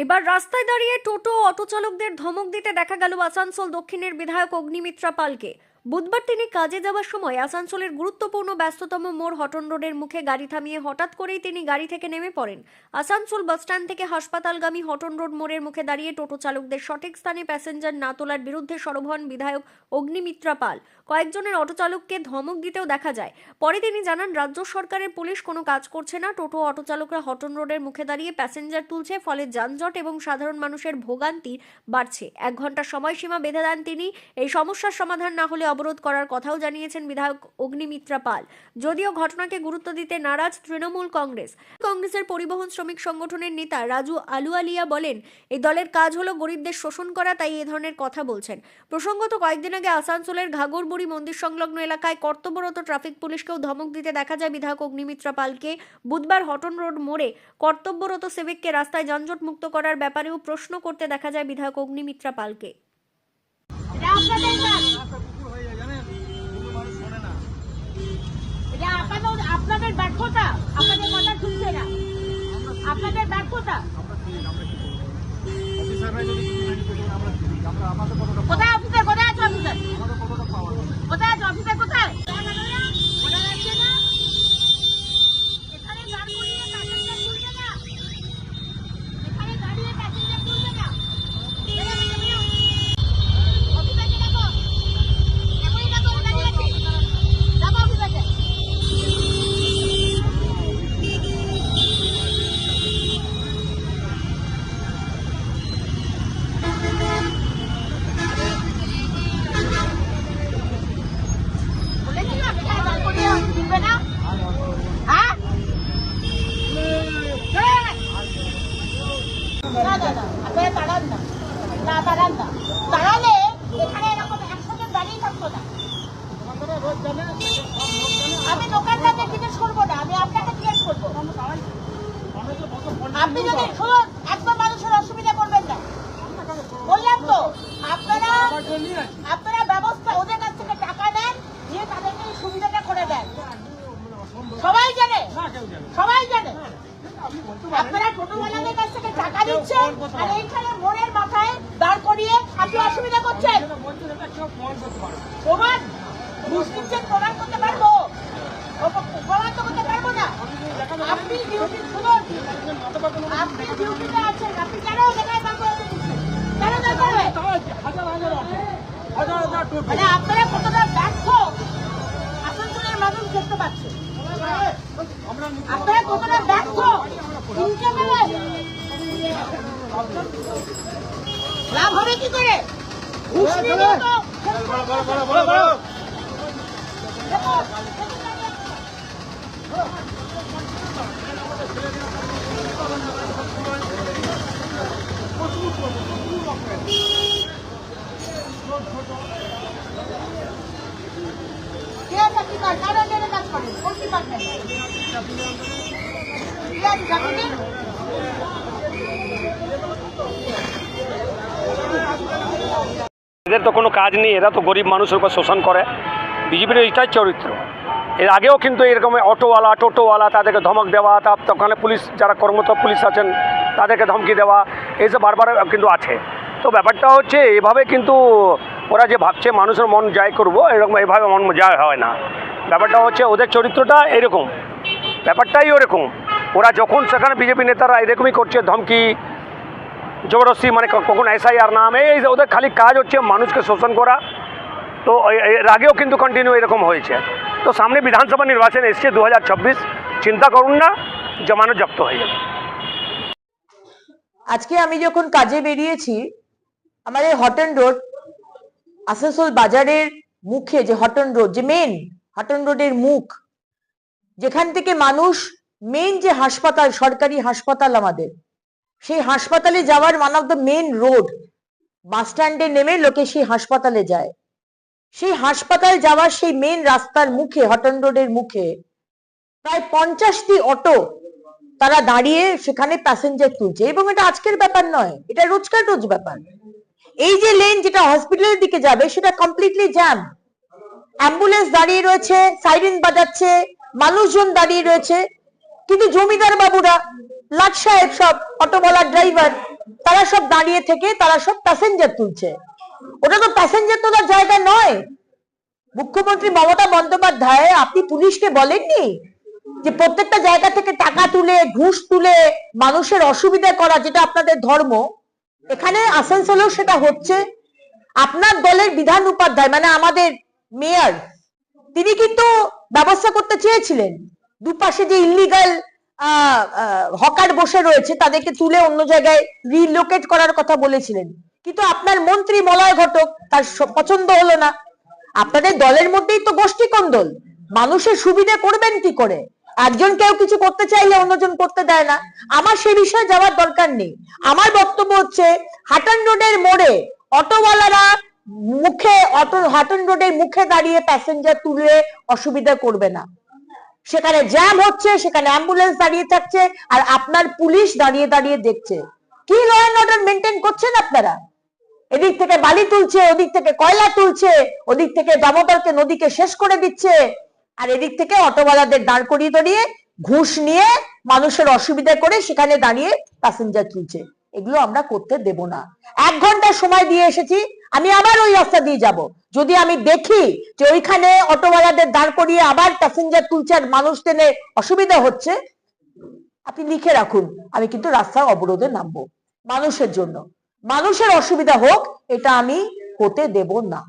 এবার রাস্তায় দাঁড়িয়ে টোটো অটো চালকদের ধমক দিতে দেখা গেল আসানসোল দক্ষিণের বিধায়ক অগ্নিমিত্রা পালকে। বুধবার তিনি কাজে যাওয়ার সময় আসানসোলের গুরুত্বপূর্ণ ব্যস্ততম মোড় হটন রোডের মুখে গাড়ি থামিয়ে হঠাৎ করেই তিনি গাড়ি থেকে নেমে পড়েন। আসানসোল বাসস্ট্যান্ড থেকে হাসপাতালগামী হটন রোড মোড়ের মুখে দাঁড়িয়ে টোটো চালকদের সঠিক স্থানে প্যাসেঞ্জার না তোলার বিরুদ্ধে সরব হন বিধায়ক অগ্নিমিত্রা পাল। কয়েকজনের অটো চালককে ধমক দিতেও দেখা যায়। পরে তিনি জানান, রাজ্য সরকারের পুলিশ কোনো কাজ করছে না, টোটো অটো চালকরা হটন রোডের মুখে দাঁড়িয়ে প্যাসেঞ্জার তুলছে, ফলে যানজট এবং সাধারণ মানুষের ভোগান্তি বাড়ছে। 1 ঘন্টার সময়সীমা বেঁধে দেন তিনি। এই সমস্যার সমাধান না হলে অবরোধ করার কথাও জানিয়েছেন বিধায়ক অগ্নিমিত্রা পাল। যদিও ঘটনাকে গুরুত্ব দিতে নারাজ তৃণমূল কংগ্রেসের পরিবহন শ্রমিক সংগঠনের নেতা রাজু আলুওয়ালিয়া বলেন, এই দলের কাজ হলো গরিবদের শোষণ করা, তাই এই ধরনের কথা বলছেন। প্রসঙ্গত, কয়েকদিন আগে আসানসোলের ঘাগরবুড়ি মন্দির সংলগ্ন এলাকায় কর্তব্যরত ট্রাফিক পুলিশকেও ধমক দিতে দেখা যায় বিধায়ক অগ্নিমিত্রা পালকে। বুধবার হটন রোড মোড়ে কর্তব্যরত সিভিককে রাস্তায় যানজট মুক্ত করার ব্যাপারেও প্রশ্ন করতে দেখা যায় বিধায়ক অগ্নিমিত্রা পালকে। আপনাদের ব্যর্থতা, আপনাদের কথা শুনছে না, আপনাদের ব্যর্থতা। কোথায় অফিসার, কোথায় আছে অফিসার, কোথায় আছে অফিসার, কোথায়? এখানে দাঁড় করিয়ে প্যাসেঞ্জার তুলবে না, এখানে দাঁড়িয়ে প্যাসেঞ্জার তুলবে না। অফিসারকে ডাকো, এখনই ডাকো, দাঁড়িয়ে আছে, ডাকো অফিসারকে। দাঁড়ালে এখানে এরকম 100 জন দাঁড়িয়ে থাকতো না। আমি দোকানদারকে জিজ্ঞেস করবো না, আমি আপনাকে জিজ্ঞেস করবো। আপনি যদি শুনুন, একদম মানুষের অসুবিধা করবেন না, বললাম তো। আপনারা ব্যবস্থা, ওদের কাছ থেকে টাকা নেন, নিয়ে তাদেরকে এই সুবিধাটা করে দেন। সবাই জানে, সবাই জানে। আপনারা টোটোওয়ালাদের কাছ থেকে টাকা দিচ্ছেন, আর এইখানে মোড়ের মাথায় দাঁড় করিয়ে আপনি অসুবিধা করছেন। প্রমাণ ঘুষ দিচ্ছেন, প্রমাণ করতে পারবো? প্রমাণ তো করতে পারবো না। আপনি ডিউটি, শুনুন, আপনি ডিউটিতে আছেন, আপনি কেন দেখায় দাঁড় করে দিচ্ছেন? কেন দাঁড় করবে? মানে আপনারা কতটা ব্যর্থ আসানসোলের মানুষ দেখতে পাচ্ছে। আপনারা কতটা ব্যর্থ, লাভ হবে কি করে? ঘুষ নিলে তো কাজ করেন, কোন ডিপার্টমেন্ট? এদের তো কোনো কাজ নেই, এরা তো গরিব মানুষের উপর শোষণ করে। বিজেপির এটাই চরিত্র। এর আগেও কিন্তু এরকম অটোওয়ালা টোটোওয়ালা তাদেরকে ধমক দেওয়া, তার ওখানে পুলিশ যারা কর্মরত পুলিশ আছেন তাদেরকে ধমকি দেওয়া, এইসব বারবার কিন্তু আছে। তো ব্যাপারটা হচ্ছে এভাবে কিন্তু ওরা যে ভাবছে মানুষের মন জয় করবো, এরকম এভাবে মন জয় হয় না। ব্যাপারটা হচ্ছে ওদের চরিত্রটা এরকম, ব্যাপারটাই ওরকম। ওরা যখন সেখানে বিজেপি নেতারা এরকমই করছে, ধমকি জবরদস্তি, মানে কখন SIR নাম, এই ওদের খালি কাজ হচ্ছে মানুষকে শোষণ করা। তো এর আগেও কিন্তু কন্টিনিউ এরকম হয়েছে। তো সামনে বিধানসভা নির্বাচন এসছে 2024, চিন্তা করুন না, জমানো জব্দ হয়ে যাবে। আজকে আমি যখন কাজে বেরিয়েছি, আমার এই হটন রোড, আসানসোল বাজারের মুখে যে হটন রোড, যে মেন হটন রোডের মুখ, যেখান থেকে মানুষ মেন যে হাসপাতাল, সরকারি হাসপাতাল আমাদের, সেই হাসপাতালে যাওয়ার one of the main road, bus স্ট্যান্ডে নেমে লোকে সেই হাসপাতালে যায়। সেই হাসপাতাল যাওয়ার সেই মেন রাস্তার মুখে, হটন রোডের মুখে প্রায় 50টি অটো তারা দাঁড়িয়ে সেখানে প্যাসেঞ্জার তুলছে। এবং এটা আজকের ব্যাপার নয়, এটা রোজকার রোজ ব্যাপার। এই যে লেন যেটা হসপিটালের দিকে যাবে সেটা কমপ্লিটলি জ্যাম, অ্যাম্বুলেন্স দাঁড়িয়ে রয়েছে, সাইরেন বাজাচ্ছে, মানুষজন দাঁড়িয়ে রয়েছে, কিন্তু জমিদার বাবুরা, লাট সাহেব, সব অটোওয়ালা ড্রাইভার তারা সব দাঁড়িয়ে থেকে তারা সব প্যাসেঞ্জার তুলছে। ওটা তো প্যাসেঞ্জার তোলার জায়গা নয়। মুখ্যমন্ত্রী মমতা বন্দ্যোপাধ্যায় আপনি পুলিশকে বলেননি যে প্রত্যেকটা জায়গা থেকে টাকা তুলে ঘুষ তুলে মানুষের অসুবিধা করা, যেটা আপনাদের ধর্ম, এখানে আসানসোলেও সেটা হচ্ছে। আপনার দলের বিধান উপাধ্যায় মানে আমাদের মেয়র, তিনি কিন্তু ব্যবস্থা করতে চেয়েছিলেন, দুপাশে যে ইলিগাল হকার বসে রয়েছে তাদেরকে তুলে অন্য জায়গায় রিলোকেট করার কথা বলেছিলেন, কিন্তু আপনার মন্ত্রী মলয় ঘটক তার পছন্দ হলো না। আপনাদের দলের মধ্যেই তো গোষ্ঠী কোন্দল, মানুষের সুবিধা করবেন কি করে? একজন কেউ কিছু করতে চাইলে অন্যজন করতে দেয় না। আমার সে বিষয়ে যাওয়ার দরকার নেই। আমার বক্তব্য হচ্ছে হাটন রোডের মোড়ে অটোওয়ালারা হাটন রোডের মুখে দাঁড়িয়ে প্যাসেঞ্জার তুলে অসুবিধা করবে না। সেখানে জ্যাম হচ্ছে, সেখানে অ্যাম্বুলেন্স দাঁড়িয়ে থাকছে, আর আপনার পুলিশ দাঁড়িয়ে দাঁড়িয়ে দেখছে। কি ল অ্যান্ড অর্ডার মেনটেন করছেন আপনারা? এদিক থেকে বালি তুলছে, ওদিক থেকে কয়লা তুলছে, ওদিক থেকে দামোদরকে নদীকে শেষ করে দিচ্ছে, আর এদিক থেকে অটোওয়ালাদের দাঁড় করিয়ে দাঁড়িয়ে ঘুষ নিয়ে মানুষের অসুবিধা করে সেখানে দাঁড়িয়ে প্যাসেঞ্জার তুলছে। এগুলো আমরা করতে দেব না। 1 ঘন্টা সময় দিয়ে এসেছি, আমি আবার ওই রাস্তা দিয়ে যাব। যদি আমি দেখি যে ওইখানে অটোওয়ালাদের দাঁড় করিয়ে আবার প্যাসেঞ্জার তুলছে আর মানুষ টেনে অসুবিধা হচ্ছে, আপনি লিখে রাখুন, আমি কিন্তু রাস্তা অবরোধে নামবো। মানুষের জন্য, মানুষের অসুবিধা হোক, এটা আমি হতে দেব না।